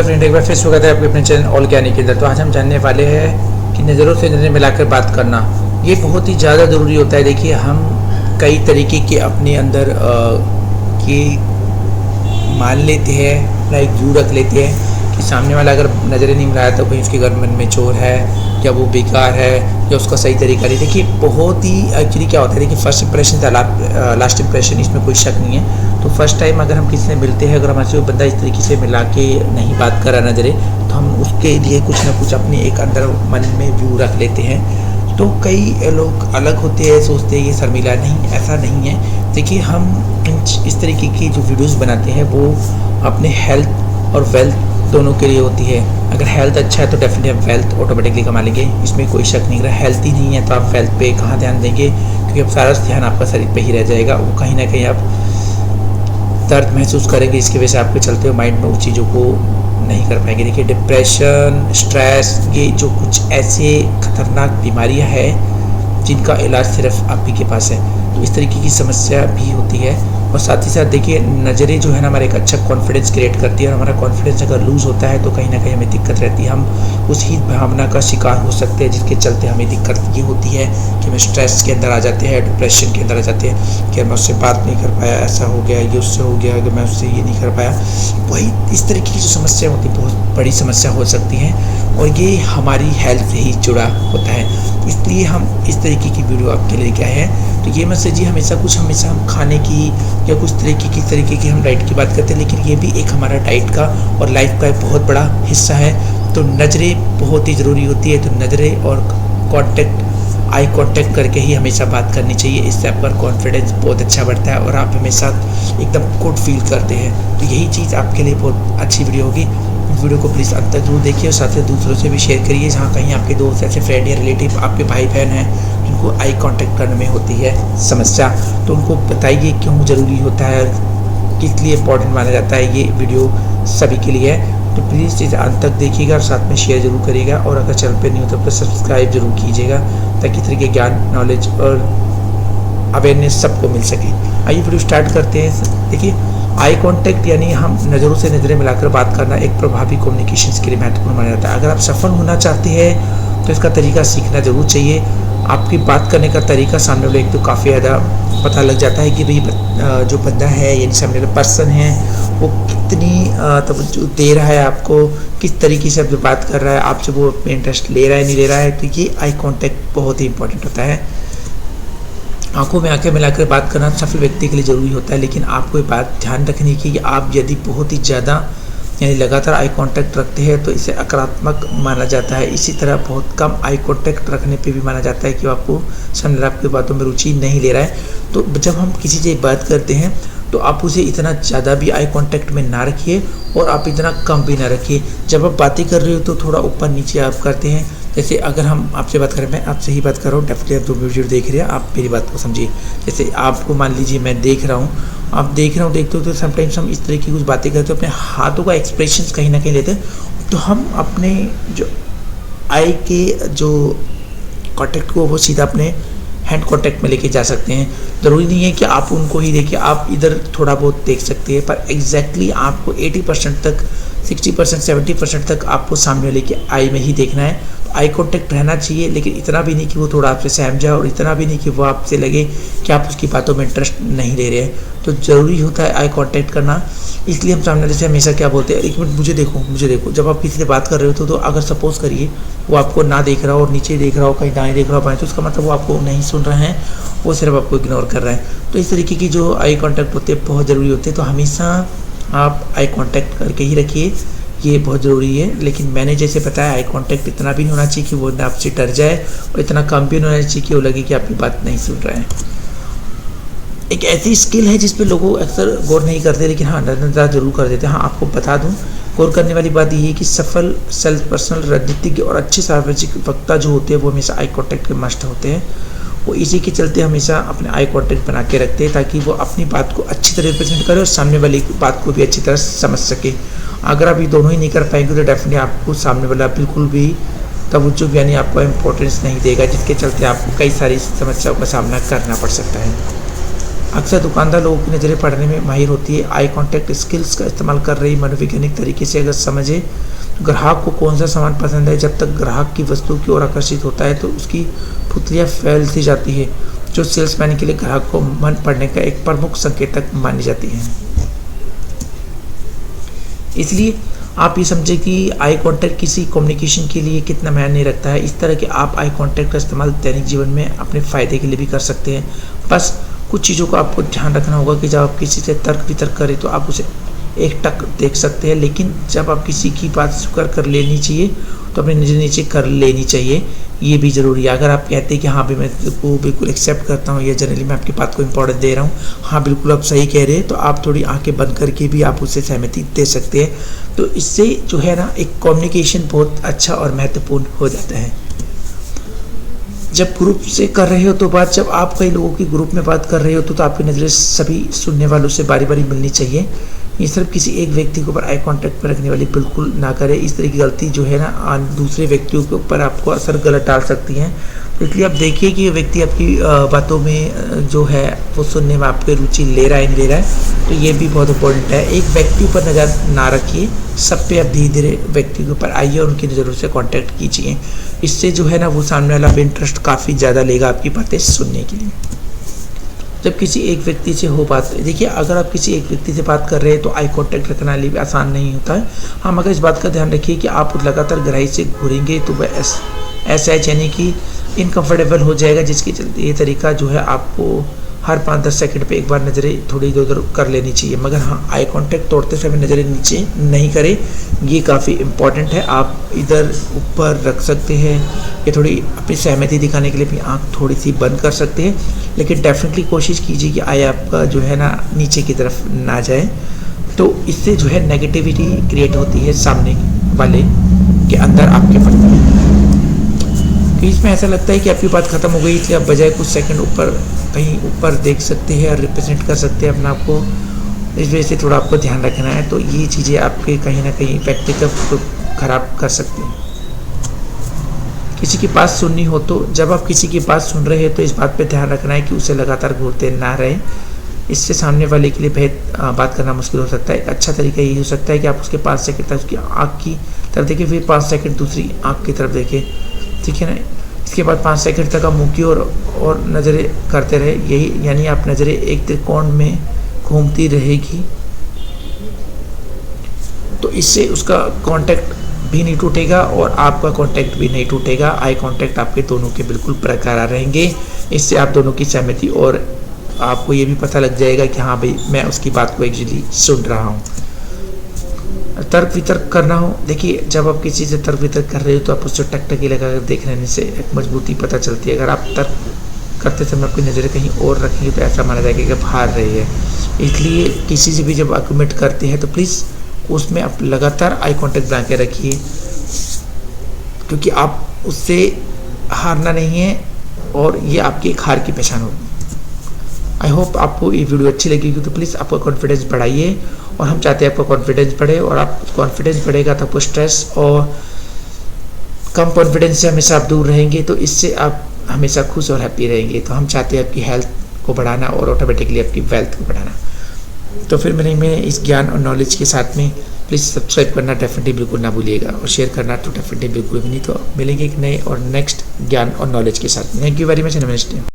Friend, एक बार फिर स्वागत है आपके अपने चैनल ऑल ज्ञानी के अंदर। तो आज हम जानने वाले हैं कि नज़रों से नज़रें मिलाकर बात करना ये बहुत ही ज़्यादा ज़रूरी होता है। देखिए, हम कई तरीके के अपने अंदर के मान लेते हैं, लाइक व्यू रख लेते हैं कि सामने वाला अगर नज़रें नहीं मिलाया तो कहीं उसके घर मन में चोर है या वो बेकार है या उसका सही तरीका नहीं। देखिए, बहुत ही एक्चुअली क्या होता है, देखिए फर्स्ट इंप्रेशन था लास्ट इंप्रेशन, इसमें कोई शक नहीं है। तो फर्स्ट टाइम अगर हम किसी से मिलते हैं, अगर हमारे से वो बंदा इस तरीके से मिला के नहीं बात कर रहा नज़रें, तो हम उसके लिए कुछ ना कुछ अपने एक अंदर मन में व्यू रख लेते हैं। तो कई लोग अलग होते हैं, सोचते हैं ये शर्मिला, नहीं ऐसा नहीं है। देखिए, हम इस तरीके की जो वीडियोस बनाते हैं वो अपने हेल्थ और वेल्थ दोनों के लिए होती है। अगर हेल्थ अच्छा है तो डेफिनेटली आप वेल्थ ऑटोमेटिकली कमा लेंगे, इसमें कोई शक नहीं। अगर हेल्थ ही नहीं है तो आप वेल्थ पे कहाँ ध्यान देंगे, क्योंकि अब सारा ध्यान आपका शरीर पे ही रह जाएगा। वो कहीं ना कहीं आप दर्द महसूस करेंगे, इसकी वजह से आपके चलते हुए माइंड में उस चीज़ों को नहीं कर पाएंगे। देखिए, डिप्रेशन, स्ट्रेस, ये जो कुछ ऐसे खतरनाक बीमारियां हैं जिनका इलाज सिर्फ आप ही के पास है। तो इस तरीके की समस्या भी होती है। और साथ ही साथ देखिए, नज़रें जो है ना हमारे एक अच्छा कॉन्फिडेंस क्रिएट करती है, और हमारा कॉन्फिडेंस अगर लूज़ होता है तो कहीं ना कहीं हमें दिक्कत रहती है। हम उस ही भावना का शिकार हो सकते हैं जिसके चलते हमें दिक्कत ये होती है कि हम स्ट्रेस के अंदर आ जाते हैं, डिप्रेशन के अंदर आ जाते हैं कि मैं उससे बात नहीं कर पाया, ऐसा हो गया, ये उससे हो गया, कि मैं उससे ये नहीं कर पाया। वही इस तरीके की जो समस्या होती है बहुत बड़ी समस्या हो सकती है, और ये हमारी हेल्थ से ही जुड़ा होता है। इसलिए हम इस तरीके की वीडियो आपके लिए क्या है, तो ये मत सोचिए हमेशा हम खाने की या कुछ तरीके की हम डाइट की बात करते हैं, लेकिन ये भी एक हमारा डाइट का और लाइफ का एक बहुत बड़ा हिस्सा है। तो नज़रें बहुत ही ज़रूरी होती है। तो नज़रें और आई कांटेक्ट करके ही हमेशा बात करनी चाहिए। इससे आपका कॉन्फिडेंस बहुत अच्छा बढ़ता है और आप हमेशा एकदम गुड फील करते हैं। तो यही चीज़ आपके लिए बहुत अच्छी वीडियो होगी। इस वीडियो को प्लीज़ अंत तक जरूर देखिए और साथ ही दूसरों से भी शेयर करिए। जहाँ कहीं आपके दोस्त, ऐसे फ्रेंड या रिलेटिव, आपके भाई बहन हैं जिनको आई कांटेक्ट करने में होती है समस्या, तो उनको बताइए क्यों ज़रूरी होता है, किस लिए इम्पोर्टेंट माना जाता है। ये वीडियो सभी के लिए है। तो प्लीज़ इसे अंत तक देखिएगा और साथ में शेयर जरूर करिएगा। और अगर चैनल पे नहीं हो तो सब्सक्राइब जरूर कीजिएगा, ताकि इस तरह के ज्ञान, नॉलेज और अवेयरनेस सबको मिल सके। आइए वीडियो स्टार्ट करते हैं। देखिए, आई कांटेक्ट यानी हम नज़रों से नज़रें मिलाकर बात करना एक प्रभावी कम्युनिकेशन के लिए महत्वपूर्ण माना जाता है। अगर आप सफल होना चाहते हैं तो इसका तरीका सीखना जरूर चाहिए। आपकी बात करने का तरीका सामने वाले एक तो काफ़ी ज़्यादा पता लग जाता है कि भाई जो बंदा है यानी सामने वाला पर्सन है वो कितनी तवज्जो दे रहा है आपको, किस तरीके से आपसे बात कर रहा है, आपसे वो अपने इंटरेस्ट ले रहा है नहीं ले रहा है। तो ये आई कांटेक्ट बहुत ही इंपॉर्टेंट होता है। आंखों में आंखें मिलाकर बात करना सफल व्यक्ति के लिए ज़रूरी होता है, लेकिन आपको ये बात ध्यान रखनी की कि आप यदि बहुत ही ज़्यादा यानी लगातार आई कांटेक्ट रखते हैं तो इसे आक्रामक माना जाता है। इसी तरह बहुत कम आई कांटेक्ट रखने पे भी माना जाता है कि आपको सामने आपकी बातों में रुचि नहीं ले रहा है। तो जब हम किसी से बात करते हैं तो आप उसे इतना ज़्यादा भी आई कांटेक्ट में ना रखिए और आप इतना कम भी ना रखिए। जब आप बातें कर रहे हो तो थोड़ा ऊपर नीचे आप करते हैं। जैसे अगर हम आपसे बात करें, मैं आपसे ही बात कर रहा हूँ, डेफिनेटली आप जो वीडियो देख रहे हैं आप मेरी बात को समझिए। जैसे आपको मान लीजिए मैं देख रहा हूँ, आप देख रहे हो, देखते हो, तो समटाइम्स हम इस तरह की कुछ बातें करते हो, अपने हाथों का एक्सप्रेशन कहीं ना कहीं लेते हैं। तो हम अपने जो आई के जो कांटेक्ट को वो सीधा अपने हैंड कांटेक्ट में लेके जा सकते हैं। ज़रूरी नहीं है कि आप उनको ही देखिए, आप इधर थोड़ा बहुत देख सकते हैं, पर एग्जैक्टली आपको 80% तक, 60%, 70% तक आपको सामने वाले की आई में ही देखना है। तो आई कांटेक्ट रहना चाहिए, लेकिन इतना भी नहीं कि वो थोड़ा आपसे सहम जाए और इतना भी नहीं कि वो आपसे लगे कि आप उसकी बातों में इंटरेस्ट नहीं ले रहे हैं। तो ज़रूरी होता है आई कांटेक्ट करना। इसलिए हम सामने वाले से हमेशा क्या बोलते हैं, एक मिनट मुझे देखो, मुझे देखो। जब आप किसी से बात कर रहे हो तो अगर सपोज करिए वो आपको ना देख रहा हो और नीचे देख रहा हो, कहीं दाएं देख रहा हो, बाएं, तो उसका मतलब वो आपको नहीं सुन रहे हैं, वो सिर्फ आपको इग्नोर कर रहे हैं। तो इस तरीके की जो आई कांटेक्ट होते हैं बहुत ज़रूरी होते हैं। तो हमेशा आप आई कांटेक्ट करके ही रखिए, ये बहुत ज़रूरी है। लेकिन मैंने जैसे बताया, आई कांटेक्ट इतना भी नहीं होना चाहिए कि वो आपसे डर जाए और इतना कम भी नहीं होना चाहिए कि वो लगे कि आपकी बात नहीं सुन रहे हैं। एक ऐसी स्किल है जिस पे लोगों अक्सर गौर नहीं करते, लेकिन हाँ नज़र जरूर कर देते हैं। हाँ, आपको बता दूं, गौर करने वाली बात ये है कि सफल सेल्फ पर्सनल रणनीतिज्ञ और अच्छे सार्वजनिक वक्ता जो होते हैं वो हमेशा आई कांटेक्ट के मस्ट होते हैं। वो इसी के चलते हमेशा अपने आई कांटेक्ट बना के रखते हैं, ताकि वो अपनी बात को अच्छी तरह रिप्रेजेंट करे और सामने वाली बात को भी अच्छी तरह समझ सके। अगर आप ये दोनों ही नहीं कर पाएंगे तो डेफिनेटली आपको सामने वाला बिल्कुल भी तवज्जो यानी आपको इम्पोर्टेंस नहीं देगा, जिसके चलते आपको कई सारी समस्याओं का सामना करना पड़ सकता है। अक्सर दुकानदार लोगों की नज़रें पढ़ने में माहिर होती है। आई कांटेक्ट स्किल्स का इस्तेमाल कर रही मनोवैज्ञानिक तरीके से अगर समझे ग्राहक को कौन सा सामान पसंद है, जब तक ग्राहक की वस्तु की ओर आकर्षित होता है तो उसकी पुतलियाँ फैलती जाती है, जो सेल्समैन के लिए ग्राहक को मन पड़ने का एक प्रमुख संकेतक मानी जाती है। इसलिए आप ये समझे कि आई कांटेक्ट किसी कम्युनिकेशन के लिए कितना मायने रखता है। इस तरह के आप आई कांटेक्ट का इस्तेमाल दैनिक जीवन में अपने फ़ायदे के लिए भी कर सकते हैं। बस कुछ चीज़ों का आपको ध्यान रखना होगा कि जब आप किसी से तर्क वितर्क करें तो आप उसे एक टक देख सकते हैं, लेकिन जब आप किसी की बात स्वीकार कर लेनी चाहिए तो अपनी नज़र नीचे कर लेनी चाहिए, ये भी ज़रूरी है। अगर आप कहते हैं कि हाँ भाई मैं इसको बिल्कुल एक्सेप्ट करता हूँ या जनरली मैं आपकी बात को इम्पोर्टेंस दे रहा हूँ, हाँ बिल्कुल आप सही कह रहे हैं, तो आप थोड़ी आंखें बंद करके भी आप उससे सहमति दे सकते हैं। तो इससे जो है ना एक कम्युनिकेशन बहुत अच्छा और महत्वपूर्ण हो जाता है। जब ग्रुप से कर रहे हो तो बात, जब आप कई लोगों की ग्रुप में बात कर रहे हो तो आपकी नज़रें सभी सुनने वालों से बारी बारी मिलनी चाहिए। ये सिर्फ किसी एक व्यक्ति के ऊपर आई कांटेक्ट पर रखने वाली बिल्कुल ना करें। इस तरह की गलती जो है ना दूसरे व्यक्तियों के ऊपर आपको असर गलत डाल सकती हैं। तो इसलिए आप देखिए कि ये व्यक्ति आपकी बातों में जो है वो सुनने में आपकी रुचि ले रहा है नहीं ले रहा है, तो ये भी बहुत इंपॉर्टेंट है। एक व्यक्ति पर नज़र ना रखिए, सब पे आप धीरे धीरे व्यक्ति के ऊपर आइए और उनकी नज़रों से कांटेक्ट कीजिए। इससे जो है ना वो सामने वाला भी इंटरेस्ट काफ़ी ज़्यादा लेगा आपकी बातें सुनने के लिए। जब किसी एक व्यक्ति से हो बात, देखिए अगर आप किसी एक व्यक्ति से बात कर रहे हैं तो आई कांटेक्ट रखना भी आसान नहीं होता है। हाँ, मगर इस बात का ध्यान रखिए कि आप लगातार गहराई से घूरेंगे तो वह ऐसा है यानी कि इनकम्फर्टेबल हो जाएगा, जिसके चलते ये तरीका जो है आपको हर 5-10 सेकंड पे एक बार नज़रें थोड़ी इधर उधर कर लेनी चाहिए। मगर हाँ, आई कांटेक्ट तोड़ते समय नज़रें नीचे नहीं करें, ये काफ़ी इम्पॉर्टेंट है। आप इधर ऊपर रख सकते हैं या थोड़ी अपनी सहमति दिखाने के लिए भी आँख थोड़ी सी बंद कर सकते हैं, लेकिन डेफिनेटली कोशिश कीजिए कि आई आपका जो है ना नीचे की तरफ ना जाए। तो इससे जो है नेगेटिविटी क्रिएट होती है सामने वाले के अंदर आपके प्रति। बीच में ऐसा लगता है कि आपकी बात खत्म हो गई, इसलिए आप बजाय कुछ सेकंड ऊपर कहीं ऊपर देख सकते हैं और रिप्रेजेंट कर सकते हैं अपने आप को। इस वजह से थोड़ा आपको ध्यान रखना है। तो ये चीज़ें आपके कहीं ना कहीं व्यक्तित्व को खराब कर सकती हैं। किसी की बात सुननी हो तो जब आप किसी की बात सुन रहे हैं तो इस बात पे ध्यान रखना है कि उसे लगातार घूरते ना रहें। इससे सामने वाले के लिए बेहद बात करना मुश्किल हो सकता है। एक अच्छा तरीका ये हो सकता है कि आप उसके 5 सेकंड तक उसकी आँख की तरफ देखें, फिर 5 सेकंड दूसरी आँख की तरफ देखें, ठीक है ना। इसके बाद 5 सेकंड तक आप मुँह की और नज़रें करते रहे, यही यानी आप नज़रें एक त्रिकोण में घूमती रहेगी। तो इससे उसका कांटेक्ट भी नहीं टूटेगा और आपका कांटेक्ट भी नहीं टूटेगा। आई कांटेक्ट आपके दोनों के बिल्कुल बरकरार रहेंगे। इससे आप दोनों की सहमति और आपको ये भी पता लग जाएगा कि हाँ भाई मैं उसकी बात को एक्चुअली सुन रहा हूँ। तर्क वितर्क करना हो, देखिए जब आप किसी से तर्क वितर्क कर रहे हो तो आप उससे टकटकी लगाकर देख लेने से एक मजबूती पता चलती है। अगर आप तर्क करते समय अपनी नज़रें कहीं और रखेंगे तो ऐसा माना जाएगा कि आप हार रहे हैं। इसलिए किसी से भी जब आर्गुमेंट करते हैं तो प्लीज़ उसमें आप लगातार आई कांटेक्ट बना के रखिए, क्योंकि आप उससे हारना नहीं है और ये आपकी एक हार की पहचान होगी। आई होप आपको ये वीडियो अच्छी लगेगी, तो प्लीज़ आपका कॉन्फिडेंस बढ़ाइए और हम चाहते हैं आपका कॉन्फिडेंस बढ़े, और आप कॉन्फिडेंस बढ़ेगा तो आपको स्ट्रेस और कम कॉन्फिडेंस से हमेशा आप दूर रहेंगे, तो इससे आप हमेशा खुश और हैप्पी रहेंगे। तो हम चाहते हैं आपकी हेल्थ को बढ़ाना और ऑटोमेटिकली आपकी वेल्थ को बढ़ाना। तो फिर मिलेंगे इस ज्ञान और नॉलेज के साथ में। प्लीज़ सब्सक्राइब करना डेफिनेटली बिल्कुल ना भूलिएगा और शेयर करना तो डेफिनेटली बिल्कुल भी नहीं। तो मिलेंगे एक नए और नेक्स्ट ज्ञान और नॉलेज के साथ। Thank you very much. नमस्ते।